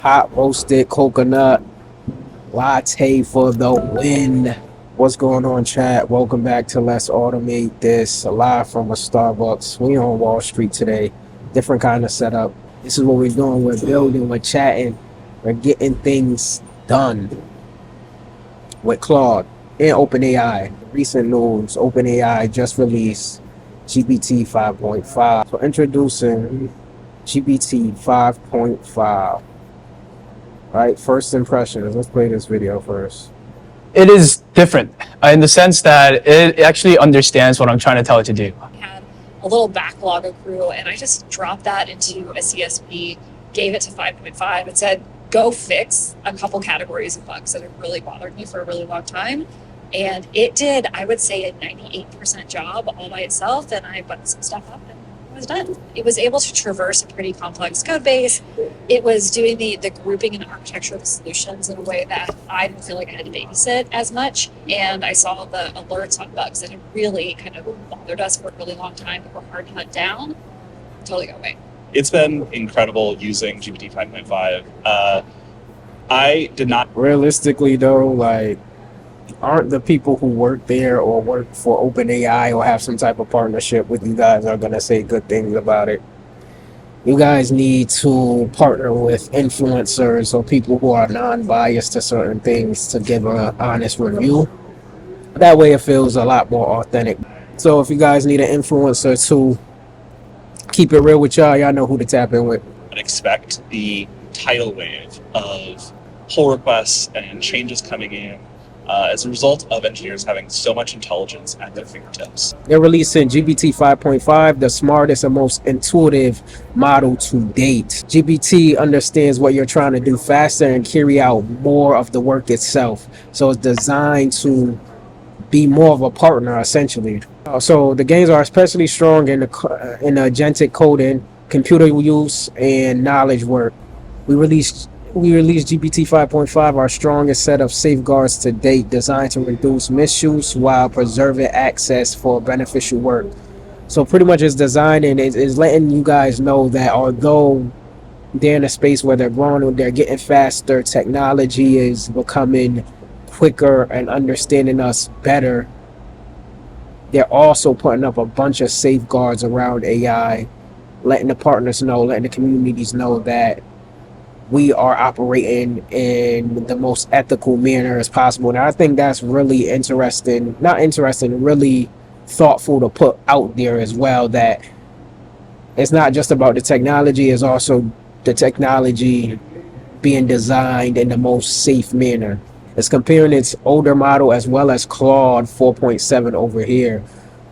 Hot roasted coconut latte for the win. What's going on, chat? Welcome back to Let's Automate This, live from a Starbucks. We on Wall Street today. Different kind of setup. This is what we're doing. We're building, we're chatting, we're getting things done with Claude and OpenAI. Recent news, OpenAI just released GPT 5.5. So introducing GPT 5.5. Right, first impressions. Let's play this video first. It is different in the sense that it actually understands what I'm trying to tell it to do. I had a little backlog accrue, and I just dropped that into a CSV, gave it to 5.5, and said, go fix a couple categories of bugs that have really bothered me for a really long time. And it did, I would say, a 98% job all by itself, and I buttoned some stuff up and it was done. It was able to traverse a pretty complex code base. It was doing the grouping and architecture of the solutions in a way that I didn't feel like I had to babysit as much. And I saw the alerts on bugs that had really kind of bothered us for a really long time that were hard to hunt down. Totally go away. It's been incredible using GPT 5.5. I did not. Realistically, though, like, aren't the people who work there or work for OpenAI or have some type of partnership with you guys are going to say good things about it? You guys need to partner with influencers or people who are non-biased to certain things to give an honest review. That way it feels a lot more authentic. So if you guys need an influencer to keep it real with y'all know who to tap in with. Expect the tidal wave of pull requests and changes coming in as a result of engineers having so much intelligence at their fingertips. They're releasing GPT 5.5, the smartest and most intuitive model to date. GPT understands what you're trying to do faster and carry out more of the work itself. So it's designed to be more of a partner, essentially. So the gains are especially strong in the agentic coding, computer use, and knowledge work. We released GPT 5.5, our strongest set of safeguards to date, designed to reduce misuse while preserving access for beneficial work. So pretty much it's designed and it's letting you guys know that although they're in a space where they're growing, they're getting faster, technology is becoming quicker and understanding us better, they're also putting up a bunch of safeguards around AI, letting the partners know, letting the communities know that we are operating in the most ethical manner as possible. And I think that's really really thoughtful to put out there as well, that it's not just about the technology, it's also the technology being designed in the most safe manner. It's comparing its older model as well as Claude 4.7 over here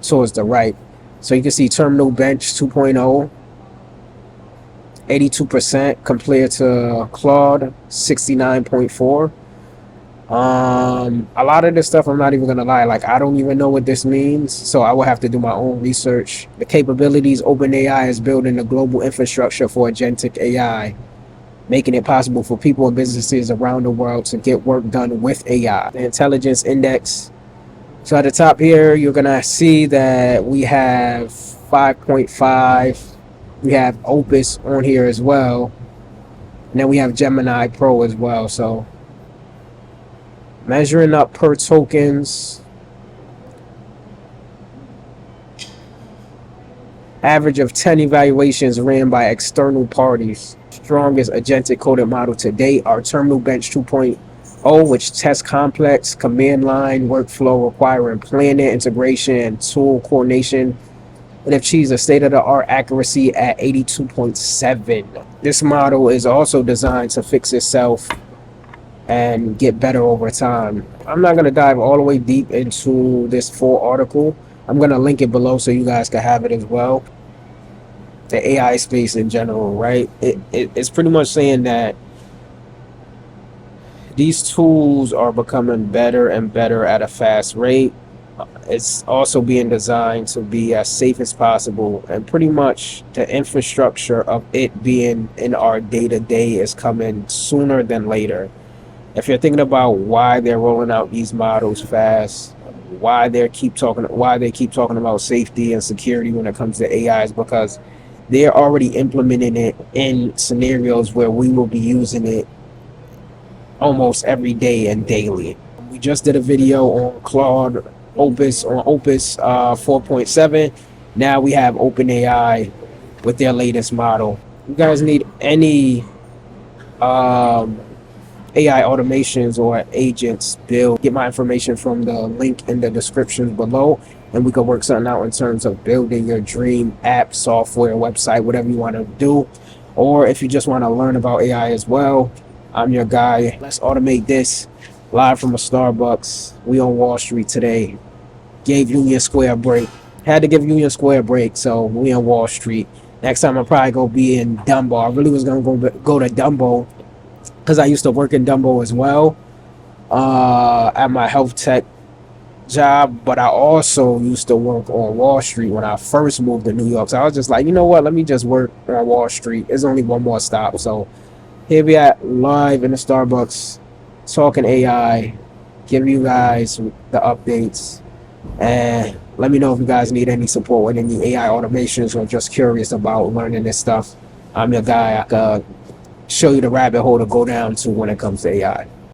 towards the right. So you can see Terminal Bench 2.0, 82% compared to Claude 69.4. A lot of this stuff, I'm not even gonna lie, like I don't even know what this means, so I will have to do my own research. The capabilities OpenAI is building a global infrastructure for agentic AI, making it possible for people and businesses around the world to get work done with AI. The intelligence index. So at the top here, you're gonna see that we have 5.5. We have Opus on here as well. And then we have Gemini Pro as well. So measuring up per tokens. Average of 10 evaluations ran by external parties. Strongest agentic coded model to date, our Terminal Bench 2.0, which tests complex command line workflow requiring planning, integration, and tool coordination. And achieves a state-of-the-art accuracy at 82.7. This model is also designed to fix itself and get better over time. I'm not going to dive all the way deep into this full article. I'm going to link it below so you guys can have it as well. The AI space in general, right? It's pretty much saying that these tools are becoming better and better at a fast rate. It's also being designed to be as safe as possible, and pretty much the infrastructure of it being in our day-to-day is coming sooner than later. If you're thinking about why they're rolling out these models fast, why they keep talking about safety and security when it comes to AI, is because they're already implementing it in scenarios where we will be using it almost every day and daily. We just did a video on Claude Opus, on Opus 4.7. Now we have OpenAI with their latest model. You guys need any AI automations or agents build, get my information from the link in the description below, and we can work something out in terms of building your dream app, software, website, whatever you want to do. Or if you just want to learn about AI as well, I'm your guy. Let's automate this. Live from a Starbucks. We on Wall Street today. Gave Union Square a break. Had to give Union Square a break, so we on Wall Street. Next time I'm probably gonna be in Dumbo. I really was gonna go to Dumbo because I used to work in Dumbo as well at my health tech job, but I also used to work on Wall Street when I first moved to New York. So I was just like, you know what? Let me just work on Wall Street. There's only one more stop. So here we at live in the Starbucks, talking AI, give you guys the updates, and let me know if you guys need any support with any AI automations or just curious about learning this stuff. I'm your guy. I could show you the rabbit hole to go down to when it comes to AI.